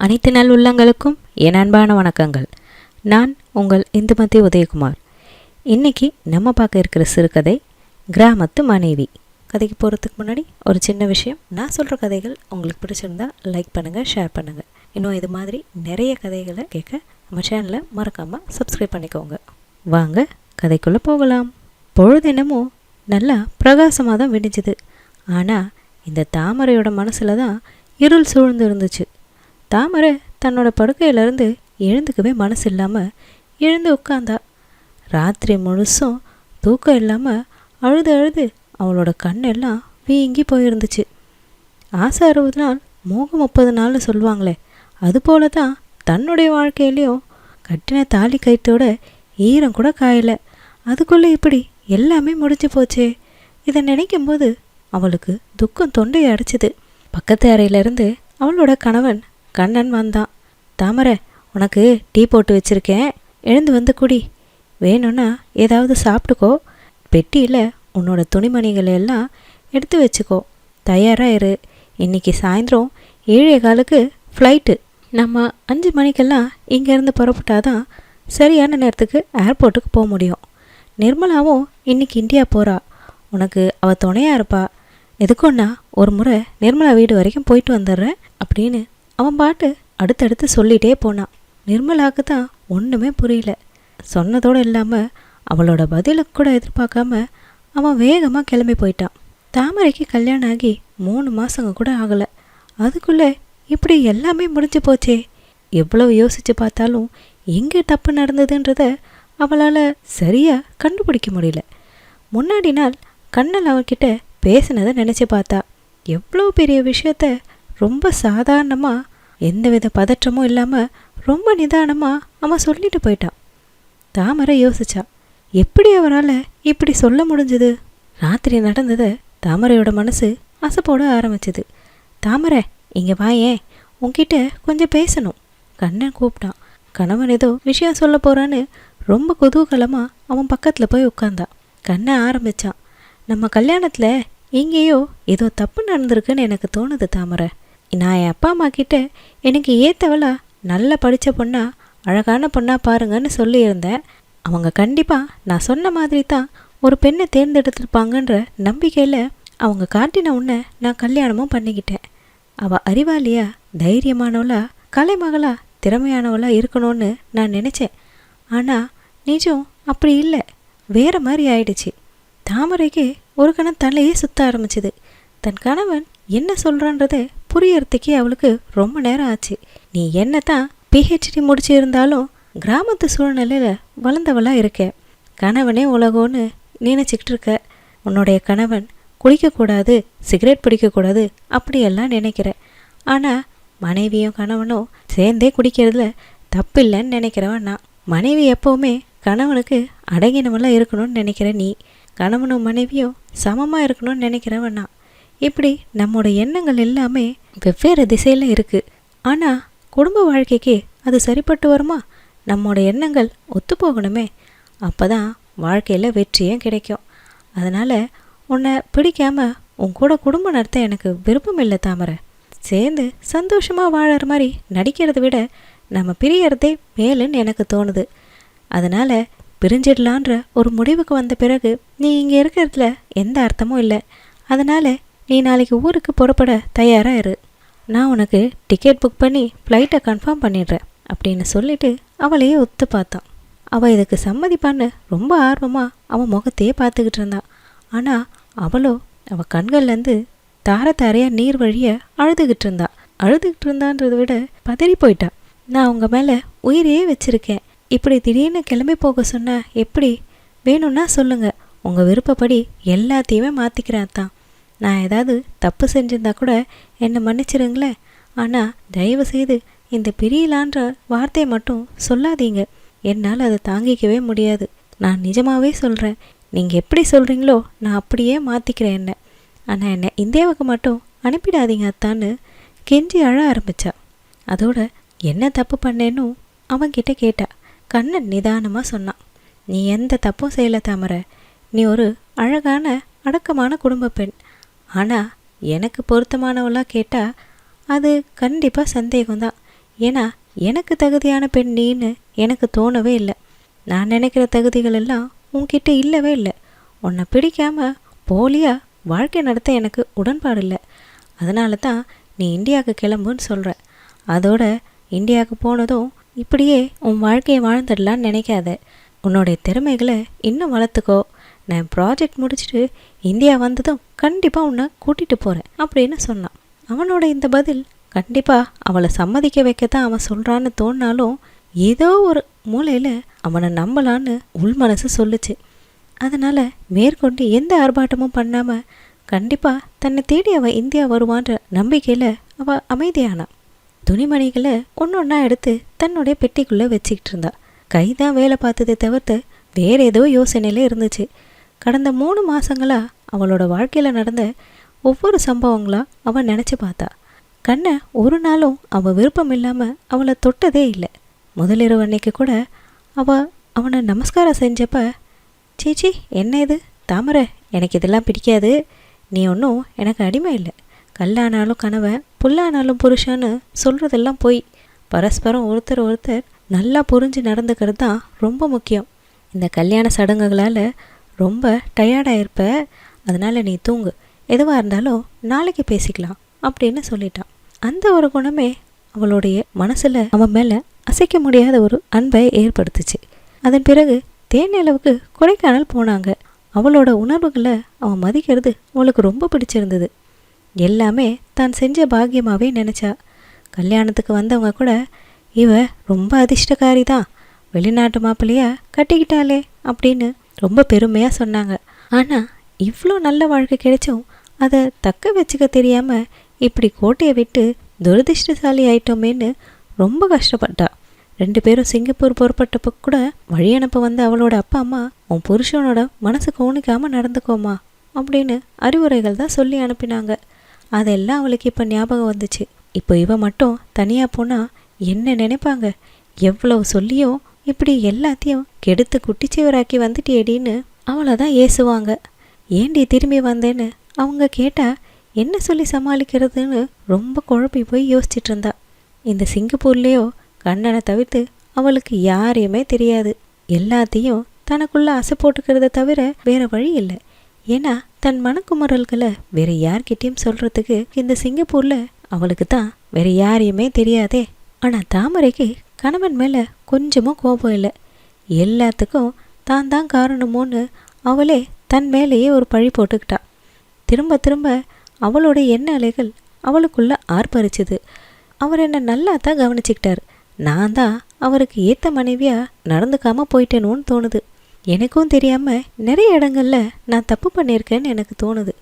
அனைத்து நல் உள்ளங்களுக்கும் என் அன்பான வணக்கங்கள். நான் உங்கள் இந்துமதி உதயகுமார். இன்றைக்கி நம்ம பார்க்க இருக்கிற சிறுகதை கிராமத்து மனைவி. கதைக்கு போகிறதுக்கு முன்னாடி ஒரு சின்ன விஷயம். நான் சொல்கிற கதைகள் உங்களுக்கு பிடிச்சிருந்தா லைக் பண்ணுங்கள், ஷேர் பண்ணுங்கள். இன்னும் இது மாதிரி நிறைய கதைகளை கேட்க நம்ம சேனலை மறக்காமல் சப்ஸ்கிரைப் பண்ணிக்கோங்க. வாங்க கதைக்குள்ளே போகலாம். பொழுதினமோ நல்லா பிரகாசமாக தான் விடிஞ்சுது. ஆனால் இந்த தாமரையோட மனசில் தான் இருள் சூழ்ந்து இருந்துச்சு. தாமரை தன்னோட படுக்கையிலேருந்து எழுந்துக்கவே மனசு இல்லாமல் எழுந்து உட்காந்தா. ராத்திரி முழுசும் தூக்கம் இல்லாமல் அழுது அழுது அவளோட கண்ணெல்லாம் வீங்கி போயிருந்துச்சு. ஆசை 60 நாள் மோகம் 30 நாள்னு சொல்லுவாங்களே, அதுபோல தான் தன்னுடைய வாழ்க்கையிலையும் கட்டின தாலி கயிற்றோட ஈரம் கூட காயலை. அதுக்குள்ளே இப்படி எல்லாமே முடிஞ்சு போச்சே. இதை நினைக்கும்போது அவளுக்கு துக்கம் தொண்டையை அடைச்சிது. பக்கத்து அறையிலேருந்து அவளோட கணவன் கண்ணன் வந்தான். தாமரை, உனக்கு டீ போட்டு வச்சுருக்கேன், எழுந்து வந்து குடி. வேணும்னா ஏதாவது சாப்பிட்டுக்கோ. பெட்டியில் உன்னோட துணிமணிகளை எல்லாம் எடுத்து வச்சுக்கோ. தயாராக இரு. இன்றைக்கி சாயந்தரம் 7:15 ஃப்ளைட்டு. நம்ம 5 மணிக்கெல்லாம் இங்கேருந்து புறப்பட்டாதான் சரியான நேரத்துக்கு ஏர்போர்ட்டுக்கு போக முடியும். நிர்மலாவும் இன்றைக்கி இந்தியா போகிறா. உனக்கு அவள் துணையாக இருப்பா. எதுக்குன்னா ஒரு முறை நிர்மலா வீடு வரைக்கும் போயிட்டு வந்துடுறேன் அப்படின்னு அவன் பாட்டு அடுத்தடுத்து சொல்லிகிட்டே போனான். நிர்மலாவுக்கு தான் ஒன்றுமே புரியல. சொன்னதோடு இல்லாமல் அவளோட பதிலுக்கு கூட எதிர்பார்க்காம அவன் வேகமாக கிளம்பி போயிட்டான். தாமரைக்கு கல்யாணம் ஆகி 3 மாதங்க கூட ஆகலை. அதுக்குள்ளே இப்படி எல்லாமே முடிஞ்சு போச்சே. எவ்வளவு யோசித்து பார்த்தாலும் எங்கே தப்பு நடந்ததுன்றத அவளால் சரியாக கண்டுபிடிக்க முடியல. முன்னாடி நாள் கண்ணல் அவன்கிட்ட பேசினதை நினச்சி பார்த்தா. எவ்வளோ பெரிய விஷயத்த ரொம்ப சாதாரணமாக எந்தவித பதற்றமும் இல்லாமல் ரொம்ப நிதானமாக அவன் சொல்லிட்டு போயிட்டான். தாமரை யோசிச்சா, எப்படி அவரால் இப்படி சொல்ல முடிஞ்சுது? ராத்திரி நடந்ததை தாமரையோட மனசு அசப்போட ஆரம்பிச்சுது. தாமரை, இங்கே வாயேன், உன்கிட்ட கொஞ்சம் பேசணும். கண்ணன் கூப்பிட்டான். கணவன் ஏதோ விஷயம் சொல்ல போகிறான்னு ரொம்ப குதூகலமாக அவன் பக்கத்தில் போய் உட்கார்ந்தான். கண்ணை ஆரம்பித்தான். நம்ம கல்யாணத்தில் எங்கேயோ ஏதோ தப்பு நடந்திருக்குன்னு எனக்கு தோணுது தாமரை. நான் என் அப்பா அம்மா கிட்ட எனக்கு ஏற்றவளா நல்லா படித்த பொண்ணா அழகான பொண்ணா பாருங்கன்னு சொல்லியிருந்தேன். அவங்க கண்டிப்பாக நான் சொன்ன மாதிரி தான் ஒரு பெண்ணை தேர்ந்தெடுத்திருப்பாங்கன்ற நம்பிக்கையில் அவங்க காட்டின உன்னை நான் கல்யாணமும் பண்ணிக்கிட்டேன். அவள் அறிவாளியா, தைரியமானவளா, கலைமகளா, திறமையானவளா இருக்கணும்னு நான் நினச்சேன். ஆனால் நிஜம் அப்படி இல்லை, வேற மாதிரி ஆயிடுச்சு. தாமரைக்கு ஒரு கணம் தலையே சுத்த ஆரம்பிச்சுது. தன் கணவன் என்ன சொல்கிறான்றதை புரியறதுக்கே அவளுக்கு ரொம்ப நேரம் ஆச்சு. நீ என்ன தான் PhD முடிச்சு இருந்தாலும் கிராமத்து சூழ்நிலையில் வளர்ந்தவளாக இருக்க. கணவனே உலகம்னு நினச்சிக்கிட்டு இருக்க. உன்னுடைய கணவன் குடிக்கக்கூடாது, சிகரெட் பிடிக்கக்கூடாது அப்படியெல்லாம் நினைக்கிற. ஆனால் மனைவியும் கணவனும் சேர்ந்தே குடிக்கிறதுல தப்பு இல்லைன்னு நினைக்கிறவன் நான். மனைவி எப்போவுமே கணவனுக்கு அடங்கினவெல்லாம் இருக்கணும்னு நினைக்கிற நீ. கணவனும் மனைவியும் சமமாக இருக்கணும்னு நினைக்கிறவன் நான். இப்படி நம்மோட எண்ணங்கள் எல்லாமே வெவ்வேறு திசையில் இருக்குது. ஆனால் குடும்ப வாழ்க்கைக்கு அது சரிப்பட்டு வருமா? நம்மோட எண்ணங்கள் ஒத்து போகணுமே. அப்போ தான் வாழ்க்கையில் வெற்றியும் கிடைக்கும். அதனால் உன்னை பிடிக்காமல் உன் கூட குடும்பம் நடத்த எனக்கு விருப்பம் இல்லை தாமரை. சேர்ந்து சந்தோஷமாக வாழற மாதிரி நடிக்கிறத விட நம்ம பிரியறதே மேலுன்னு எனக்கு தோணுது. அதனால் பிரிஞ்சிடலான்ற ஒரு முடிவுக்கு வந்த பிறகு நீ இங்கே இருக்கிறதுல எந்த அர்த்தமும் இல்லை. அதனால் நீ நாளைக்கு ஊருக்கு புறப்பட தயாராக இரு. நான் உனக்கு டிக்கெட் புக் பண்ணி ஃப்ளைட்டை கன்ஃபார்ம் பண்ணிடுறேன் அப்படின்னு சொல்லிட்டு அவளையே ஒத்து பார்த்தான். அவள் இதுக்கு சம்மதிப்பான்னு ரொம்ப ஆர்வமாக அவன் முகத்தையே பார்த்துக்கிட்டு இருந்தான். ஆனால் அவளோ அவள் கண்கள்லேருந்து தார தாரையாக நீர் வழிய அழுதுகிட்டு இருந்தான்றதை விட பதறி போயிட்டா. நான் உங்கள் மேலே உயிரையே வச்சுருக்கேன். இப்படி திடீர்னு கிளம்பி போக சொன்னா எப்படி? வேணும்னா சொல்லுங்கள், உங்கள் விருப்பப்படி எல்லாத்தையுமே மாற்றிக்கிறேன் தான். நான் ஏதாவது தப்பு செஞ்சிருந்தா கூட என்னை மன்னிச்சிருங்களேன். ஆனால் தயவு செய்து இந்த பிரியலான்ற வார்த்தையை மட்டும் சொல்லாதீங்க. என்னால் அதை தாங்கிக்கவே முடியாது. நான் நிஜமாகவே சொல்கிறேன். நீங்கள் எப்படி சொல்கிறீங்களோ நான் அப்படியே மாற்றிக்கிறேன் என்ன. ஆனால் என்னை இந்தியாவுக்கு மட்டும் அனுப்பிடாதீங்க அத்தான்னு கெஞ்சி அழ ஆரம்பித்தா. அதோட என்ன தப்பு பண்ணேன்னு அவன்கிட்ட கேட்டா. கண்ணன் நிதானமாக சொன்னான். நீ எந்த தப்பும் செய்யலை தாமரை. நீ ஒரு அழகான அடக்கமான குடும்ப பெண். ஆனால் எனக்கு பொருத்தமானவளாக கேட்டால் அது கண்டிப்பாக சந்தேகம்தான். ஏன்னா எனக்கு தகுதியான பெண் நீன்னு எனக்கு தோணவே இல்லை. நான் நினைக்கிற தகுதிகள் எல்லாம் உன்கிட்ட இல்லவே இல்லை. உன்னை பிடிக்காம போலியா வாழ்க்கை நடத்த எனக்கு உடன்பாடு இல்லை. அதனால தான் நீ இந்தியாவுக்கு கிளம்புன்னு சொல்கிற. அதோட இந்தியாவுக்கு போனதும் இப்படியே உன் வாழ்க்கையை வாழ்ந்துடலான்னு நினைக்காத. உன்னுடைய திறமைகளை இன்னும் வளர்த்துக்கோ. நான் ப்ராஜெக்ட் முடிச்சுட்டு இந்தியா வந்ததும் கண்டிப்பாக உன்னை கூட்டிகிட்டு போகிறேன் அப்படின்னு சொன்னான். அவனோட இந்த பதில் கண்டிப்பாக அவளை சம்மதிக்க வைக்கத்தான் அவன் சொல்கிறான்னு தோணினாலும் ஏதோ ஒரு மூலையில் அவனை நம்பலான்னு உள் மனசு சொல்லுச்சு. அதனால் மேற்கொண்டு எந்த ஆர்ப்பாட்டமும் பண்ணாமல் கண்டிப்பாக தன்னை தேடி அவள் இந்தியா வருவான்ற நம்பிக்கையில் அவள் அமைதியானான். துணிமணிகளை ஒன்றொன்னா எடுத்து தன்னுடைய பெட்டிக்குள்ளே வச்சுக்கிட்டு இருந்தா. கைதான் வேலை பார்த்ததை தவிர்த்து வேற ஏதோ யோசனையில் இருந்துச்சு. கடந்த 3 மாதங்களாக அவளோட வாழ்க்கையில் நடந்த ஒவ்வொரு சம்பவங்களாக அவன் நினச்சி பார்த்தா. கண்ணை ஒரு நாளும் அவள் விருப்பம் இல்லாமல் அவளை தொட்டதே இல்லை. முதலிரவு அன்னைக்கு கூட அவனை நமஸ்காரம் செஞ்சப்ப, சீச்சி என்ன இது தாமரை, எனக்கு இதெல்லாம் பிடிக்காது. நீ ஒன்றும் எனக்கு அடிமை இல்லை. கல்லானாலும் கணவன், புல்லானாலும் புருஷன்னு சொல்கிறதெல்லாம் போய். பரஸ்பரம் ஒருத்தர் நல்லா புரிஞ்சு நடந்துக்கிறது தான் ரொம்ப முக்கியம். இந்த கல்யாண சடங்குகளால் ரொம்ப டயர்டாக இருப்ப, அதனால் நீ தூங்கு. எதுவாக இருந்தாலும் நாளைக்கு பேசிக்கலாம் அப்படின்னு சொல்லிட்டான். அந்த ஒரு குணமே அவளுடைய மனசில் அவன் மேலே அசைக்க முடியாத ஒரு அன்பை ஏற்படுத்துச்சு. அதன் பிறகு தேனிலவுக்கு கொடைக்கானல் போனாங்க. அவளோட உணர்வுகளை அவன் மதிக்கிறது அவளுக்கு ரொம்ப பிடிச்சிருந்தது. எல்லாமே தான் செஞ்ச பாக்கியமாகவே நினச்சா. கல்யாணத்துக்கு வந்தவங்க கூட இவ ரொம்ப அதிர்ஷ்டக்காரி தான், வெளிநாட்டு மாப்பிள்ளையா கட்டிக்கிட்டாலே அப்படின்னு ரொம்ப பெருமையாக சொன்னாங்க. ஆனால் இவ்வளோ நல்ல வாழ்க்கை கிடைச்சும் அதை தக்க வச்சுக்க தெரியாமல் இப்படி கோட்டையை விட்டு துரதிர்ஷ்டசாலி ஆயிட்டோமேன்னு ரொம்ப கஷ்டப்பட்டா. 2 பேரும் சிங்கப்பூர் புறப்பட்டப்போ கூட வழி அனுப்ப வந்த அவளோட அப்பா அம்மா, உன் புருஷனோட மனசு கவனிக்காமல் நடந்துக்கோமா அப்படின்னு அறிவுரைகள் தான் சொல்லி அனுப்பினாங்க. அதெல்லாம் அவளுக்கு இப்போ ஞாபகம் வந்துச்சு. இப்போ இவ மட்டும் தனியாக போனால் என்ன நினைப்பாங்க? எவ்வளவு சொல்லியும் இப்படி எல்லாத்தையும் கெடுத்து குட்டிச்சிவராக்கி வந்துட்டேடின்னு அவளை தான் ஏசுவாங்க. ஏண்டி திரும்பி வந்தேன்னு அவங்க கேட்டால் என்ன சொல்லி சமாளிக்கிறதுன்னு ரொம்ப குழப்பி போய் யோசிச்சுட்டு இருந்தா. இந்த சிங்கப்பூர்லேயோ கண்ணனை தவிர்த்து அவளுக்கு யாரையுமே தெரியாது. எல்லாத்தையும் தனக்குள்ளே அசை போட்டுக்கிறத தவிர வேற வழி இல்லை. ஏன்னா தன் மனக்குமரல்களை வேற யார்கிட்டையும் சொல்கிறதுக்கு இந்த சிங்கப்பூரில் அவளுக்கு தான் வேற யாரையுமே தெரியாதே. ஆனால் தாமரைக்கு கணவன் மேலே கொஞ்சமும் கோபம் இல்லை. எல்லாத்துக்கும் தான் தான் காரணமோன்னு அவளே தன் மேலேயே ஒரு பழி போட்டுக்கிட்டா. திரும்ப திரும்ப அவளோட எண்ண அலைகள் அவளுக்குள்ள ஆர்ப்பரிச்சுது. அவர் என்னை நல்லா தான் கவனிச்சுக்கிட்டார். நான் தான் அவருக்கு ஏற்ற மனைவியாக நடந்துக்காமல் போயிட்டேனோன்னு தோணுது. எனக்கும் தெரியாமல் நிறைய இடங்கள்ல நான் தப்பு பண்ணியிருக்கேன்னு எனக்கு தோணுது.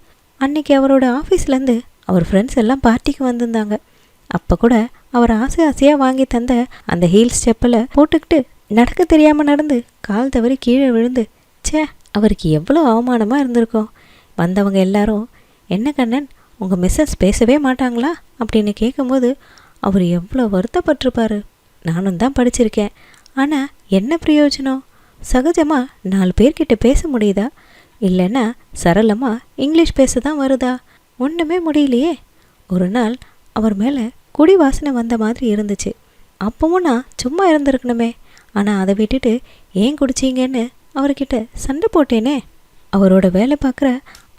அன்னைக்கு அவரோட ஆஃபீஸ்லேருந்து அவர் ஃப்ரெண்ட்ஸ் எல்லாம் பார்ட்டிக்கு வந்திருந்தாங்க. அப்போ கூட அவர் ஆசையாக வாங்கி தந்த அந்த ஹீல் ஸ்டெப்பில் போட்டுக்கிட்டு நடக்க தெரியாமல் நடந்து கால் தவறி கீழே விழுந்து, அவருக்கு எவ்வளோ அவமானமாக இருந்திருக்கோம். வந்தவங்க எல்லாரும், என்ன கண்ணன் உங்கள் மிஸ்ஸஸ் பேசவே மாட்டாங்களா அப்படின்னு கேட்கும்போது அவர் எவ்வளோ வருத்தப்பட்டிருப்பாரு. நானும் தான் படிச்சிருக்கேன், ஆனால் என்ன பிரயோஜனம்? சகஜமாக 4 பேர்கிட்ட பேச முடியுதா? இல்லைன்னா சரளமாக இங்கிலீஷ் பேச தான் வருதா? ஒன்றுமே முடியலையே. ஒரு நாள் அவர் மேலே குடி வாசனை வந்த மாதிரி இருந்துச்சு. அப்பவும் நான் சும்மா இருந்திருக்கணுமே. ஆனால் அதை விட்டுட்டு ஏன் குடிச்சிங்கன்னு அவர்கிட்ட சண்டை போட்டேனே. அவரோட வேலை பார்க்குற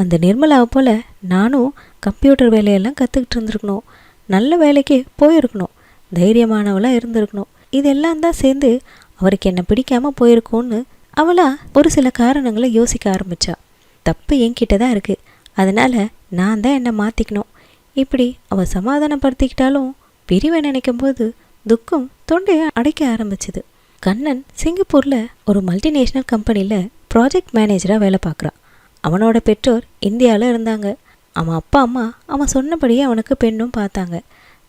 அந்த நிர்மலாவை போல் நானும் கம்ப்யூட்டர் வேலையெல்லாம் கற்றுக்கிட்டு இருந்திருக்கணும். நல்ல வேலைக்கு போயிருக்கணும். தைரியமானவளாக இருந்திருக்கணும். இதெல்லாம் தான் சேர்ந்து அவருக்கு என்ன பிடிக்காமல் போயிருக்கோன்னு அவளா ஒரு சில காரணங்களை யோசிக்க ஆரம்பித்தா. தப்பு என்கிட்ட தான் இருக்குது, அதனால் நான் தான் என்னை மாற்றிக்கணும். இப்படி அவள் சமாதானப்படுத்திக்கிட்டாலும் பிரிவை நினைக்கும் போது துக்கம் தொண்டையை அடைக்க ஆரம்பிச்சுது. கண்ணன் சிங்கப்பூரில் ஒரு மல்டிநேஷ்னல் கம்பெனியில் ப்ராஜெக்ட் மேனேஜராக வேலை பார்க்குறான். அவனோட பெற்றோர் இந்தியாவில் இருந்தாங்க. அவன் அப்பா அம்மா அவன் சொன்னபடியே அவனுக்கு பெண்ணும் பார்த்தாங்க.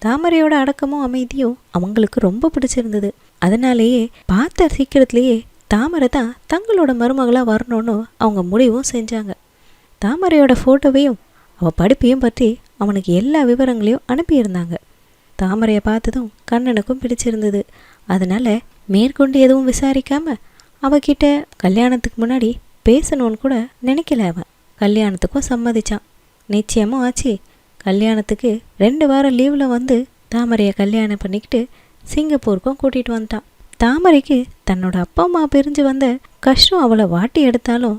தாமரையோட அடக்கமும் அமைதியும் அவங்களுக்கு ரொம்ப பிடிச்சிருந்தது. அதனாலேயே பார்த்த சீக்கிரத்துலேயே தாமரை தான் தங்களோட மருமகளாக வரணும்னு அவங்க முடிவும் செஞ்சாங்க. தாமரையோட ஃபோட்டோவையும் அவள் படிப்பையும் பற்றி அவனுக்கு எல்லா விவரங்களையும் அனுப்பியிருந்தாங்க. தாமரையை பார்த்ததும் கண்ணனுக்கும் பிடிச்சிருந்தது. அதனால் மேற்கொண்டு எதுவும் விசாரிக்காமல் அவகிட்ட கல்யாணத்துக்கு முன்னாடி பேசணும்னு கூட நினைக்கல. அவன் கல்யாணத்துக்கும் சம்மதிச்சான். நிச்சயமும் ஆச்சு. கல்யாணத்துக்கு 2 வாரம் லீவில் வந்து தாமரையை கல்யாணம் பண்ணிக்கிட்டு சிங்கப்பூருக்கும் கூட்டிகிட்டு வந்துட்டான். தாமரைக்கு தன்னோட அப்பா அம்மா பிரிஞ்சு வந்த கஷ்டம் அவளை வாட்டி எடுத்தாலும்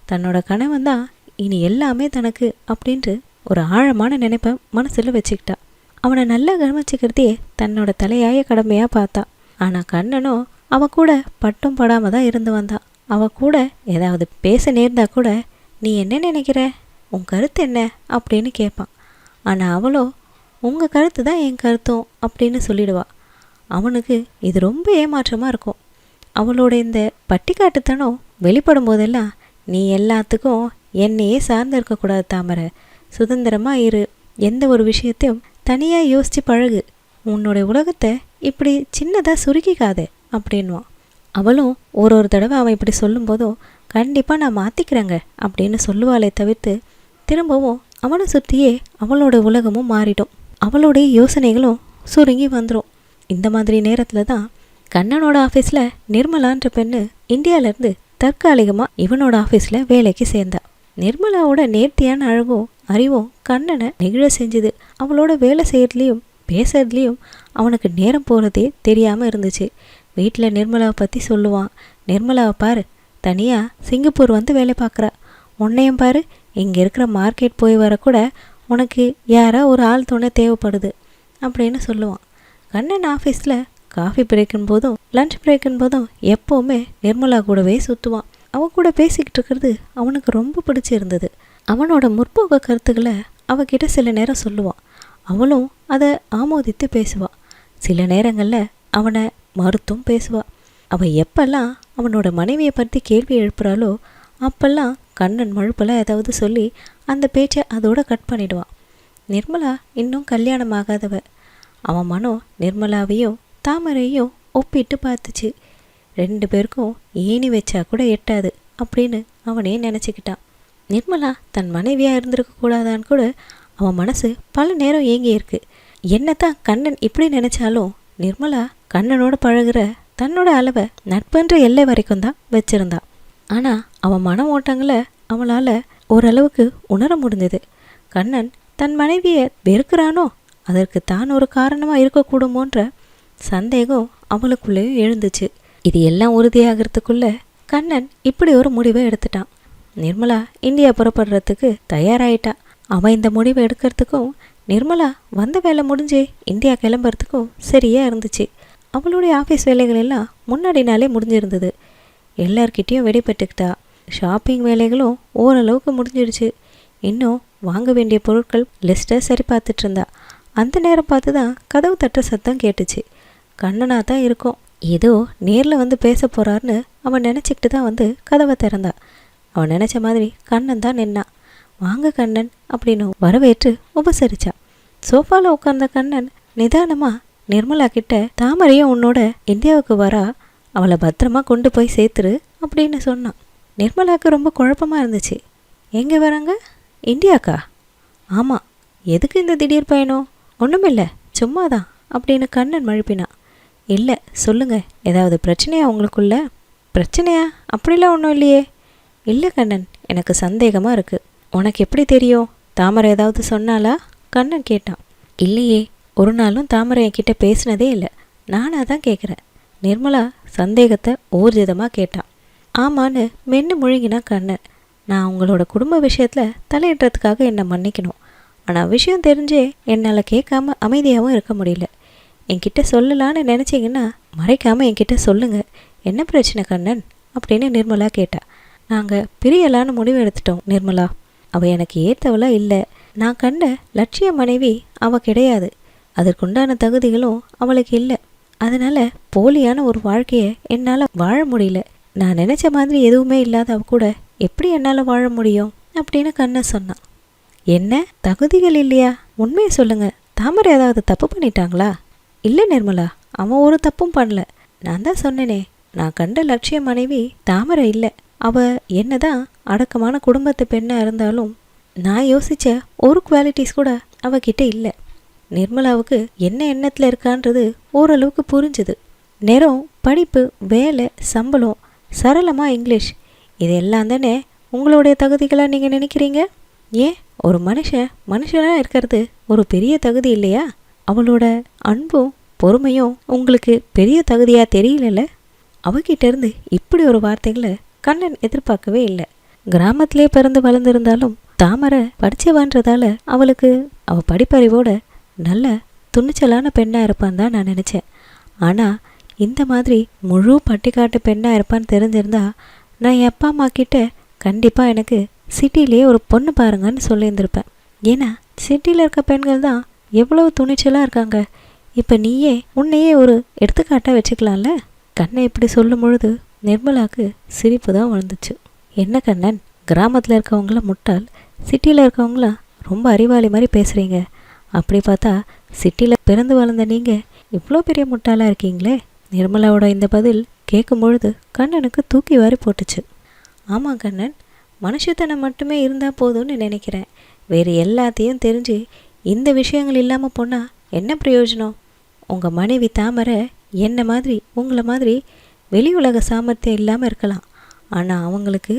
தன்னோட கணவன் தான் இனி எல்லாமே தனக்கு அப்படின்ட்டு ஒரு ஆழமான நினைப்பை மனசில் வச்சுக்கிட்டா. அவனை நல்லா கவனிச்சுக்கிறதே தன்னோட தலையாய கடமையாக பார்த்தா. ஆனால் கண்ணனோ அவ கூட பட்டும் படாமல் தான் இருந்து வந்தான். அவ கூட ஏதாவது பேச நேர்ந்தா கூட நீ என்ன நினைக்கிற, உன் கருத்து என்ன அப்படின்னு கேட்பான். ஆனால் அவளோ உங்கள் கருத்து தான் என் கருத்தும் அப்படின்னு சொல்லிடுவா. அவனுக்கு இது ரொம்ப ஏமாற்றமாக இருக்கும். அவளோட இந்த பட்டிக்காட்டுத்தனம் வெளிப்படும் போதெல்லாம் நீ எல்லாத்துக்கும் என்னையே சார்ந்து இருக்கக்கூடாது தாமரை, சுதந்திரமாக இரு, எந்த ஒரு விஷயத்தையும் தனியாக யோசித்து பழகு, உன்னோட உலகத்தை இப்படி சின்னதாக சுருக்கிக்காதே அப்படின்வான். அவளும் ஒரு தடவை அவன் இப்படி சொல்லும்போதும் கண்டிப்பாக நான் மாற்றிக்கிறேங்க அப்படின்னு சொல்லுவாளே தவிர்த்து திரும்பவும் அவனை சுற்றியே அவளோட உலகமும் மாறிடும். அவளுடைய யோசனைகளும் சுருங்கி வந்துடும். இந்த மாதிரி நேரத்தில் தான் கண்ணனோட ஆஃபீஸில் நிர்மலான்ற பெண்ணு இந்தியாவிலேருந்து தற்காலிகமாக இவனோட ஆஃபீஸில் வேலைக்கு சேர்ந்தா. நிர்மலாவோட நேர்த்தியான அழகும் அறிவும் கண்ணனை நெகிழ செஞ்சுது. அவளோட வேலை செய்யறதுலையும் பேசுறதுலையும் அவனுக்கு நேரம் போகிறதே தெரியாமல் இருந்துச்சு. வீட்டில் நிர்மலாவை பற்றி சொல்லுவான். நிர்மலாவை பாரு, தனியாக சிங்கப்பூர் வந்து வேலை பார்க்குறா, உன்னையும் பாரு, இங்கே இருக்கிற மார்க்கெட் போய் வரக்கூட உனக்கு யாரா ஒரு ஆள் துணை தேவைப்படுது அப்படின்னு சொல்லுவான். கண்ணன் ஆஃபீஸில் காஃபி பிரேக்குன்னு போதும் லன்ச் பிரேக்குன்னு போதும் எப்போவுமே நிர்மலா கூடவே சுற்றுவான். அவன் கூட பேசிக்கிட்டு இருக்கிறது அவனுக்கு ரொம்ப பிடிச்சிருந்தது. அவனோட முற்போக்கு கருத்துக்களை அவகிட்ட சில நேரம் சொல்லுவான். அவளும் அதை ஆமோதித்து பேசுவாள். சில நேரங்களில் அவனை மறுத்தும் பேசுவாள். அவள் எப்பெல்லாம் அவனோட மனைவியை பற்றி கேள்வி எழுப்புறாளோ அப்பெல்லாம் கண்ணன் மழுப்பெல்லாம் ஏதாவது சொல்லி அந்த பேச்சை அதோட கட் பண்ணிடுவான். நிர்மலா இன்னும் கல்யாணம் ஆகாதவ. அவன் மனம் நிர்மலாவையும் தாமரையும் ஒப்பிட்டு பார்த்துச்சு. 2 பேருக்கும் ஏணி வச்சா கூட எட்டாது அப்படின்னு அவனே நினச்சிக்கிட்டான். நிர்மலா தன் மனைவியாக இருந்திருக்க கூடாதான்னு கூட அவன் மனசு பல நேரம் ஏங்கி இருக்கு. என்னத்தான் கண்ணன் இப்படி நினச்சாலும் நிர்மலா கண்ணனோட பழகுற தன்னோட அளவை நட்புன்ற எல்லை வரைக்கும் தான் வச்சிருந்தா. ஆனால் அவன் மன ஓட்டங்களை அவளால் ஓரளவுக்கு உணர முடிஞ்சது. கண்ணன் தன் மனைவியை வெறுக்கிறானோ அதற்கு தான் ஒரு காரணமாக இருக்கக்கூடுமோன்ற சந்தேகம் அவளுக்குள்ளேயும் எழுந்துச்சு. இது எல்லாம் உறுதியாகிறதுக்குள்ள கண்ணன் இப்படி ஒரு முடிவை எடுத்துட்டான். நிர்மலா இந்தியா புறப்படுறதுக்கு தயாராயிட்டா. அவன் இந்த முடிவை எடுக்கிறதுக்கும் நிர்மலா வந்த வேலை முடிஞ்சு இந்தியா கிளம்புறதுக்கும் சரியாக இருந்துச்சு. அவளுடைய ஆஃபீஸ் வேலைகள் எல்லாம் முன்னாடி நாளே முடிஞ்சிருந்தது. எல்லார்கிட்டேயும் வெடிப்பட்டுக்கிட்டா. ஷாப்பிங் வேலைகளும் ஓரளவுக்கு முடிஞ்சிடுச்சு. இன்னும் வாங்க வேண்டிய பொருட்கள் லிஸ்ட்டை சரி பார்த்துட்டு இருந்தா. அந்த நேரம் பார்த்து தான் கதவு தட்டுற சத்தம் கேட்டுச்சு. கண்ணனாக தான் இருக்கும், ஏதோ நேரில் வந்து பேச போகிறாருன்னு அவன் நினச்சிக்கிட்டு தான் வந்து கதவை திறந்தா. அவன் நினச்ச மாதிரி கண்ணன் தான் நின்னான். வாங்க கண்ணன் அப்படின்னு வரவேற்று உபசரிச்சா. சோஃபாவில் உட்கார்ந்த கண்ணன் நிதானமாக நிர்மலா கிட்ட தாமரையும் உன்னோட இந்தியாவுக்கு வரா, அவளை பத்திரமா கொண்டு போய் சேர்த்துரு அப்படின்னு சொன்னான். நிர்மலாவுக்கு ரொம்ப குழப்பமாக இருந்துச்சு. எங்கே வராங்க? இந்தியாக்கா? ஆமாம். எதுக்கு இந்த திடீர் பயணம்? ஒன்றுமில்லை, சும்மா தான் அப்படின்னு கண்ணன் மழுப்பினான். இல்லை சொல்லுங்க, ஏதாவது பிரச்சனையா உங்களுக்குள்ள? பிரச்சனையா? அப்படிலாம் ஒன்றும் இல்லையே. இல்லை கண்ணன், எனக்கு சந்தேகமாக இருக்குது. உனக்கு எப்படி தெரியும்? தாமரை ஏதாவது சொன்னாலா? கண்ணன் கேட்டான். இல்லையே, ஒரு நாளும் தாமரை என்கிட்ட பேசினதே இல்லை. நானாக தான் கேட்குறேன். நிர்மலா சந்தேகத்தை ஊர்ஜிதமாக கேட்டான். ஆமான்னு மென்று முழுங்கினா கண்ணன். நான் உங்களோட குடும்ப விஷயத்தில் தலையிடுறதுக்காக என்னை மன்னிக்கணும். ஆனால் விஷயம் தெரிஞ்சே என்னால் கேட்காம அமைதியாகவும் இருக்க முடியல. என்கிட்ட சொல்லலான்னு நினச்சிங்கன்னா மறைக்காமல் என்கிட்ட சொல்லுங்கள். என்ன பிரச்சனை கண்ணன் அப்படின்னு நிர்மலா கேட்டா. நாங்கள் பிரியலான்னு முடிவு எடுத்துட்டோம் நிர்மலா. அவள் எனக்கு ஏற்றவளா இல்லை. நான் கண்ட லட்சிய மனைவி அவள் கிடையாது. அதற்குண்டான தகுதிகளும் அவளுக்கு இல்லை. அதனால் போலியான ஒரு வாழ்க்கையை என்னால் வாழ முடியல. நான் நினச்ச மாதிரி எதுவுமே இல்லாத அவ கூட எப்படி என்னால் வாழ முடியும் அப்படின்னு கண்ணன் சொன்னான். என்ன தகுதிகள் இல்லையா? உண்மையை சொல்லுங்க, தாமரை ஏதாவது தப்பு பண்ணிட்டாங்களா? இல்லை நிர்மலா, அவன் ஒரு தப்பும் பண்ணல. நான் தான் சொன்னேனே, நான் கண்ட லட்சிய மனைவி தாமரை இல்லை. அவள் என்னதான் அடக்கமான குடும்பத்து பெண்ணாக இருந்தாலும் நான் யோசித்த ஒரு குவாலிட்டிஸ் கூட அவகிட்ட இல்லை. நிர்மலாவுக்கு என்ன எண்ணத்தில் இருக்கான்றது ஓரளவுக்கு புரிஞ்சுது. நேரம், படிப்பு, வேலை, சம்பளம், சரளமாக இங்கிலீஷ், இது எல்லாம் தானே உங்களுடைய தகுதிகளாக நீங்கள் நினைக்கிறீங்க? ஏன் ஒரு மனுஷனாக இருக்கிறது ஒரு பெரிய தகுதி இல்லையா? அவளோட அன்பும் பொறுமையும் உங்களுக்கு பெரிய தகுதியாக தெரியலல்ல. அவகிட்ட இருந்து இப்படி ஒரு வார்த்தைகளை கண்ணன் எதிர்பார்க்கவே இல்லை. கிராமத்திலே பிறந்து வளர்ந்துருந்தாலும் தாமரை படிச்சவான்றதால அவளுக்கு அவள் படிப்பறிவோட நல்ல துணிச்சலான பெண்ணாக இருப்பான்னு தான் நான் நினச்சேன். ஆனால் இந்த மாதிரி முழு பட்டிக்காட்டு பெண்ணாக இருப்பான்னு தெரிஞ்சிருந்தா நான் என் அப்பா அம்மா கிட்ட கண்டிப்பாக எனக்கு சிட்டிலேயே ஒரு பொண்ணு பாருங்கன்னு சொல்லியிருந்திருப்பேன். ஏன்னா சிட்டியில் இருக்க பெண்கள் தான் எவ்வளோ துணிச்சலாக இருக்காங்க. இப்போ நீயே உன்னையே ஒரு எடுத்துக்காட்டாக வச்சுக்கலாம்ல. கண்ணை இப்படி சொல்லும் பொழுது நிர்மலாவுக்கு சிரிப்பு தான் வந்துச்சு. என்ன கண்ணன், கிராமத்தில் இருக்கவங்கள முட்டாள், சிட்டியில் இருக்கவங்களாம் ரொம்ப அறிவாளி மாதிரி பேசுகிறீங்க. அப்படி பார்த்தா சிட்டியில் பிறந்து வளர்ந்த நீங்கள் இவ்வளோ பெரிய முட்டாளாக இருக்கீங்களே. நிர்மலாவோட இந்த பதில் கேட்கும் பொழுது கண்ணனுக்கு தூக்கி வாரி போட்டுச்சு. ஆமாம் கண்ணன், மனுஷத்தனம் மட்டுமே இருந்தால் போதும்னு நினைக்கிறேன். வேறு எல்லாத்தையும் தெரிஞ்சு இந்த விஷயங்கள் இல்லாமல் போனால் என்ன பிரயோஜனம்? உங்கள் மனைவி தாமரை என்ன மாதிரி உங்களை மாதிரி வெளி உலக சாமர்த்தியம் இல்லாமல் இருக்கலாம். ஆனால் அவங்களுக்கு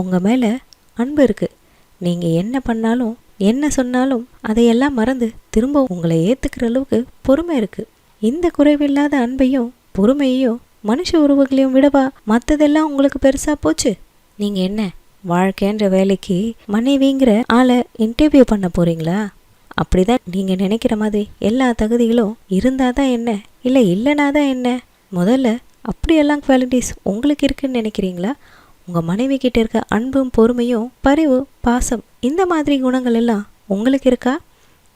உங்கள் மேலே அன்பு இருக்குது. நீங்கள் என்ன பண்ணாலும் என்ன சொன்னாலும் அதையெல்லாம் மறந்து திரும்ப உங்களை ஏற்றுக்கிற அளவுக்கு பொறுமை இருக்குது. இந்த குறைவில்லாத அன்பையும் பொறுமையையும் மனுஷ உறவுகளையும் விடவா மற்றதெல்லாம் உங்களுக்கு பெருசாக போச்சு? நீங்கள் என்ன வாழ்க்கைன்ற வேலைக்கு மனைவிங்கிற ஆளை இன்டர்வியூ பண்ண போகிறீங்களா? அப்படிதான் நீங்கள் நினைக்கிற மாதிரி எல்லா தகுதிகளும் இருந்தால் தான் என்ன, இல்லை இல்லைனா தான் என்ன? முதல்ல அப்படியெல்லாம் குவாலிட்டிஸ் உங்களுக்கு இருக்குன்னு நினைக்கிறீங்களா? உங்கள் மனைவி கிட்ட இருக்க அன்பும் பொறுமையும் பரிவு பாசம் இந்த மாதிரி குணங்கள் எல்லாம் உங்களுக்கு இருக்கா?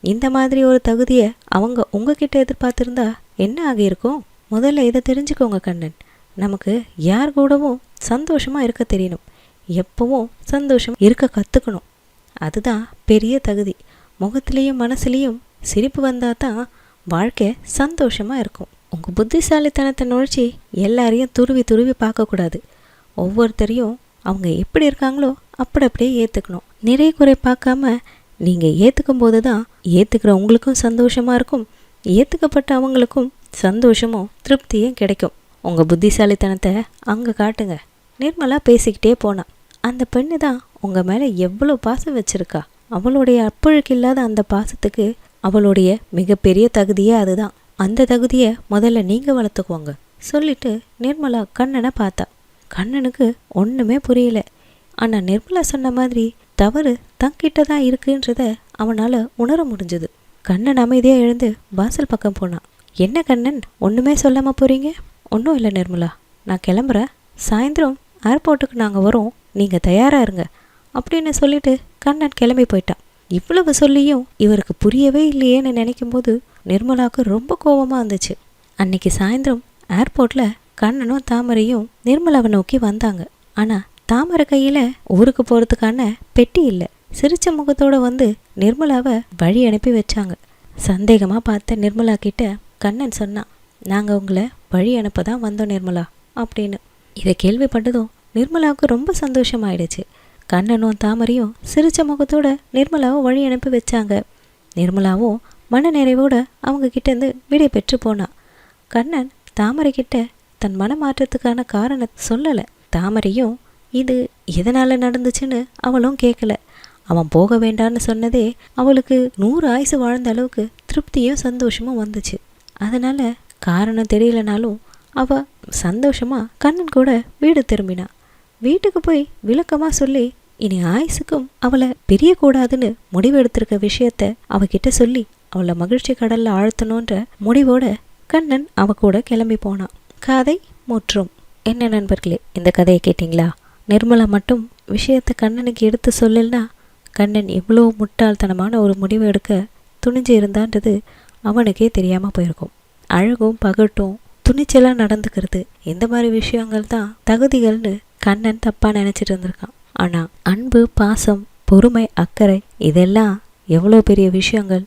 இந்த மாதிரி ஒரு தகுதியை அவங்க உங்ககிட்ட எதிர்பார்த்துருந்தா என்ன ஆகியிருக்கும்? முதல்ல இதை தெரிஞ்சுக்கோங்க கண்ணன். நமக்கு யார் கூடவும் சந்தோஷமாக இருக்க தெரியணும். எப்பவும் சந்தோஷம் இருக்க கற்றுக்கணும். அதுதான் பெரிய தகுதி. முகத்திலையும் மனசுலேயும் சிரிப்பு வந்தால் தான் வாழ்க்கை சந்தோஷமாக இருக்கும். உங்கள் புத்திசாலித்தனத்தை நுழைச்சி எல்லாரையும் துருவி துருவி பார்க்கக்கூடாது. ஒவ்வொருத்தரையும் அவங்க எப்படி இருக்காங்களோ அப்படியே ஏற்றுக்கணும். நிறை குறை பார்க்காம நீங்கள் ஏற்றுக்கும் போது தான் ஏற்றுக்கிற உங்களுக்கும் சந்தோஷமாக இருக்கும், ஏற்றுக்கப்பட்ட அவங்களுக்கும் சந்தோஷமும் திருப்தியும் கிடைக்கும். உங்கள் புத்திசாலித்தனத்தை அங்கே காட்டுங்க. நிர்மலா பேசிக்கிட்டே போனான். அந்த பெண்ணு தான் உங்கள் மேலே எவ்வளோ பாசம் வச்சுருக்கா. அவளுடைய அப்பழுக்கு இல்லாத அந்த பாசத்துக்கு அவளுடைய மிகப்பெரிய தகுதியே அதுதான். அந்த தகுதியை முதல்ல நீங்கள் வளர்த்துக்குவாங்க சொல்லிட்டு நிர்மலா கண்ணனை பார்த்தா. கண்ணனுக்கு ஒன்றுமே புரியல. ஆனால் நிர்மலா சொன்ன மாதிரி தவறு தங்கிட்ட தான் இருக்குன்றத அவனால் உணர முடிஞ்சுது. கண்ணன் அமைதியாக எழுந்து வாசல் பக்கம் போனான். என்ன கண்ணன், ஒன்றுமே சொல்லாமல் போகிறீங்க? ஒன்றும் இல்லை நிர்மலா, நான் கிளம்புறேன். சாயந்தரம் ஏர்போர்ட்டுக்கு நாங்கள் வரோம், நீங்கள் தயாராக இருங்க அப்படின்னு சொல்லிட்டு கண்ணன் கிளம்பி போயிட்டான். இவ்வளவு சொல்லியும் இவருக்கு புரியவே இல்லையேன்னு நினைக்கும் போது நிர்மலாவுக்கு ரொம்ப கோபமாக இருந்துச்சு. அன்னைக்கு சாயந்தரம் ஏர்போர்ட்டில் கண்ணனும் தாமரையும் நிர்மலாவை நோக்கி வந்தாங்க. ஆனால் தாமரை கையில் ஊருக்கு போகிறதுக்கான பெட்டி இல்லை. சிரிச்ச முகத்தோடு வந்து நிர்மலாவை வழி அனுப்பி வச்சாங்க. சந்தேகமாக பார்த்த நிர்மலா கிட்ட கண்ணன் சொன்னான், நாங்கள் உங்களை வழி அனுப்ப தான் வந்தோம் நிர்மலா அப்படின்னு. இதை கேள்விப்பட்டதும் நிர்மலாவுக்கு ரொம்ப சந்தோஷமாயிடுச்சு. கண்ணனும் தாமரையும் சிரிச்ச முகத்தோட நிர்மலாவை வழி அனுப்பி வச்சாங்க. நிர்மலாவும் மன நிறைவோட அவங்க கிட்டேருந்து விடை பெற்று போனான். கண்ணன் தாமரை கிட்ட தன் மனமாற்றத்துக்கான காரணத்தை சொல்லலை. தாமரையும் இது எதனால் நடந்துச்சுன்னு அவளும் கேட்கல. அவன் போக வேண்டான்னு சொன்னதே அவளுக்கு 100 ஆயுசு வாழ்ந்த அளவுக்கு திருப்தியும் சந்தோஷமும் வந்துச்சு. அதனால் காரணம் தெரியலனாலும் அவள் சந்தோஷமாக கண்ணன் கூட வீடு திரும்பினா. வீட்டுக்கு போய் விளக்கமாக சொல்லி இனி ஆயுசுக்கும் அவளை பிரியக்கூடாதுன்னு முடிவெடுத்திருக்க விஷயத்த அவகிட்ட சொல்லி அவளை மகிழ்ச்சி கடலில் ஆழ்த்தணுன்ற முடிவோட கண்ணன் அவ கூட கிளம்பி போனான். கதை முற்றும். என்ன நண்பர்களே, இந்த கதையை கேட்டிங்களா? நிர்மலா மட்டும் விஷயத்தை கண்ணனுக்கு எடுத்து சொல்லலைன்னா கண்ணன் எவ்வளோ முட்டாள்தனமான ஒரு முடிவு எடுக்க துணிஞ்சு இருந்தான்றது அவனுக்கே தெரியாமல் போயிருக்கும். அழகும் பகட்டும் துணிச்சலாக நடந்துக்கிறது இந்த மாதிரி விஷயங்கள் தான் தகுதிகள்னு கண்ணன் தப்பாக நினச்சிட்டு இருந்திருக்கான். ஆனால் அன்பு பாசம் பொறுமை அக்கறை இதெல்லாம் எவ்வளோ பெரிய விஷயங்கள்,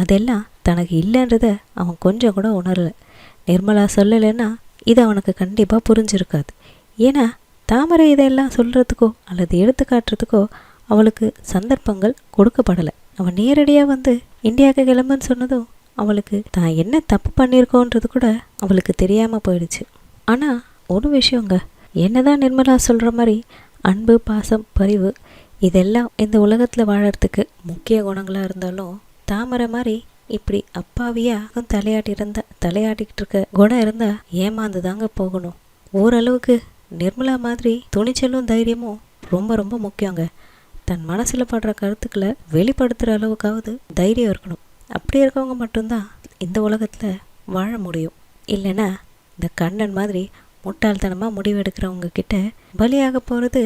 அதெல்லாம் தனக்கு இல்லைன்றத அவன் கொஞ்சம் கூட உணரலை. நிர்மலா சொல்லலைன்னா இது அவனுக்கு கண்டிப்பாக புரிஞ்சிருக்காது. ஏன்னா தாமரை இதெல்லாம் சொல்கிறதுக்கோ அல்லது எடுத்து காட்டுறதுக்கோ அவளுக்கு சந்தர்ப்பங்கள் கொடுக்கப்படலை. அவன் நேரடியாக வந்து இந்தியாவுக்கு கிளம்புன்னு சொன்னதும் அவளுக்கு தான் என்ன தப்பு பண்ணியிருக்கோன்றது கூட அவளுக்கு தெரியாமல் போயிடுச்சு. ஆனால் ஒரு விஷயங்க, என்னதான் நிர்மலா சொல்கிற மாதிரி அன்பு பாசம் பரிவு இதெல்லாம் இந்த உலகத்தில் வாழறதுக்கு முக்கிய குணங்களாக இருந்தாலும் தாமரை மாதிரி இப்படி அப்பாவியாக தலையாட்டிக்கிட்டு இருக்க குணம் இருந்தால் ஏமாந்து தாங்க போகணும். ஓரளவுக்கு நிர்மலா மாதிரி துணிச்சலும் தைரியமும் ரொம்ப ரொம்ப முக்கியங்க. தன் மனசில் படுற கருத்துக்களை வெளிப்படுத்துகிற அளவுக்காவது தைரியம் இருக்கணும். அப்படி இருக்கவங்க மட்டும்தான் இந்த உலகத்தில் வாழ முடியும். இல்லைன்னா இந்த கண்ணன் மாதிரி முட்டாள்தனமாக முடிவெடுக்கிறவங்க கிட்ட பலியாக போகிறது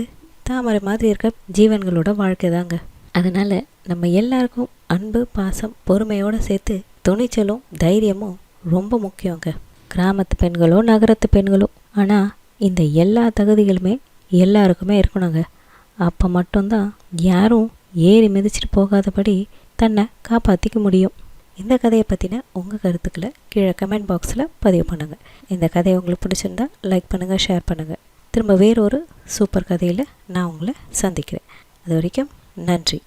தாமரை மாதிரி இருக்க ஜீவன்களோட வாழ்க்கை தாங்க. அதனால் நம்ம எல்லாருக்கும் அன்பு, பாசம், பொறுமையோடு சேர்த்து துணிச்சலும் தைரியமும் ரொம்ப முக்கியங்க. கிராமத்து பெண்களோ நகரத்து பெண்களோ, ஆனால் இந்த எல்லா தகுதிகளுமே எல்லாருக்குமே இருக்கணுங்க. அப்போ மட்டும்தான் யாரும் ஏறி மிதிச்சிட்டு போகாதபடி தன்னை காப்பாற்றிக்க முடியும். இந்த கதையை பற்றின உங்கள் கருத்துக்களை கீழே கமெண்ட் பாக்ஸில் பதிவு பண்ணுங்கள். இந்த கதையை உங்களுக்கு பிடிச்சிருந்தா லைக் பண்ணுங்கள், ஷேர் பண்ணுங்கள். திரும்ப வேறொரு சூப்பர் கதையில் நான் உங்களை சந்திக்கிறேன். அது வரைக்கும் நன்றி.